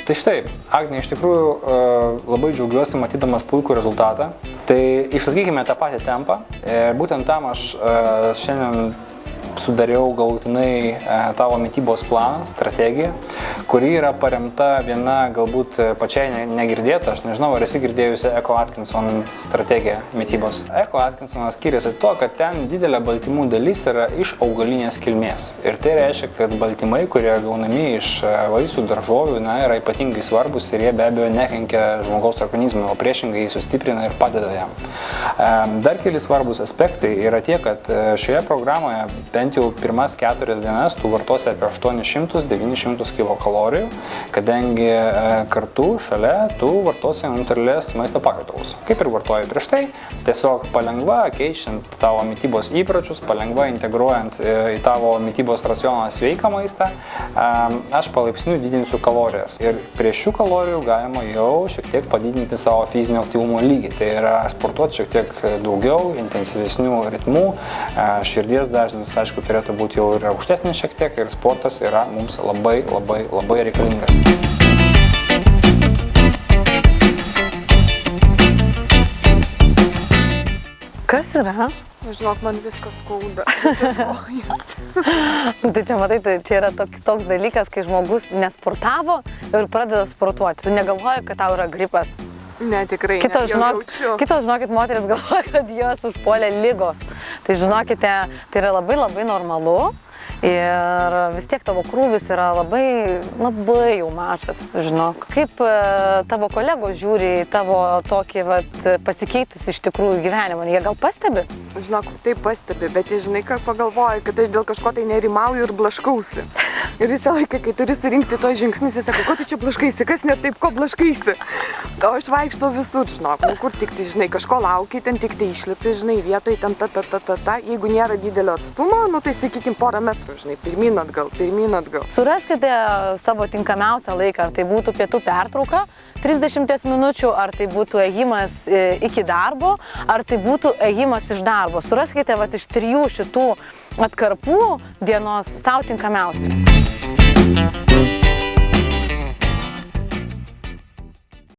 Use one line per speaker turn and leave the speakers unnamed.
Tai štai, Agnė, iš tikrųjų labai džiaugiuosi matydamas puikų rezultatą. Tai išlaikykime tą patį tempą ir būtent tam aš šiandien sudariau galutinai tavo mitybos planą, strategiją, kuri yra paremta viena galbūt pačiai negirdėta, aš nežinau, ar esi girdėjusi Eko Atkinson strategiją mitybos. Eko Atkinsonas skiriasi tuo, kad ten didelė baltymų dalis yra iš augalinės kilmės. Ir tai reiškia, kad baltymai, kurie gaunami iš vaisių, daržovių, yra ypatingai svarbus ir jie be abejo nekenkia žmogaus organizmui, o priešingai sustiprina ir padeda jam. Dar keli svarbus aspektai yra tie, kad šioje programoje bent jau pirmas 4 dienas tu vartosi apie 800-900 kilokalorijų, kadangi kartu šalia tu vartosi natūralias maisto pakaitalus. Kaip ir vartoji prieš tai, tiesiog palengva keičiant tavo mitybos įpročius, palengva integruojant į tavo mitybos racioną sveiką maistą, aš palaipsniui didinsiu kalorijas. Ir prie šių kalorijų galima jau šiek tiek padidinti savo fizinio aktyvumo lygį. Tai yra sportuoti šiek tiek daugiau, intensyvesnių ritmų, širdies dažnis, aišku, turėtų būti jau ir aukštesnis šiek tiek ir sportas yra mums labai reikalingas.
Kas yra?
Žinok, man viskas skauda.
Tai čia, matai, tai čia yra toks dalykas, kai žmogus nesportavo ir pradeda sportuoti. Tu negalvoji, kad tau yra gripas.
Ne, tikrai
Kitos, žinokit, moteris galvoja, kad jos užpuolė ligos. Tai žinokite, tai yra labai normalu. Ir vis tiek tavo krūvis yra labai jau mažas, žinok. Kaip tavo kolegos žiūri į tavo tokį pasikeitus iš tikrųjų gyvenimą? Jie gal pastebi?
Žinok, taip pastebi, bet jie žinai, ką pagalvoja, kad aš dėl kažko tai nerimauju ir blaškausi. Ir visą laiką, kai turi surinkti tos žingsnis, jis sako, ko tu čia blaškaisi, kas ne taip, ko blaškaisi. O aš vaikštau visur, žinok, kur tik tai, žinai, kažko lauki, ten tik tai išlipi, žinai, vietoj ten ta. Jeigu nėra didelio atstumo, tai sakykim porą metrų, žinai, pirmyn atgal.
Suraskite savo tinkamiausią laiką, ar tai būtų pietų pertrauka 30 minučių, ar tai būtų ėjimas iki darbo, ar tai būtų ėjimas iš darbo. Suraskite iš 3 šitų atkarpų dienos savo tinkamiausią.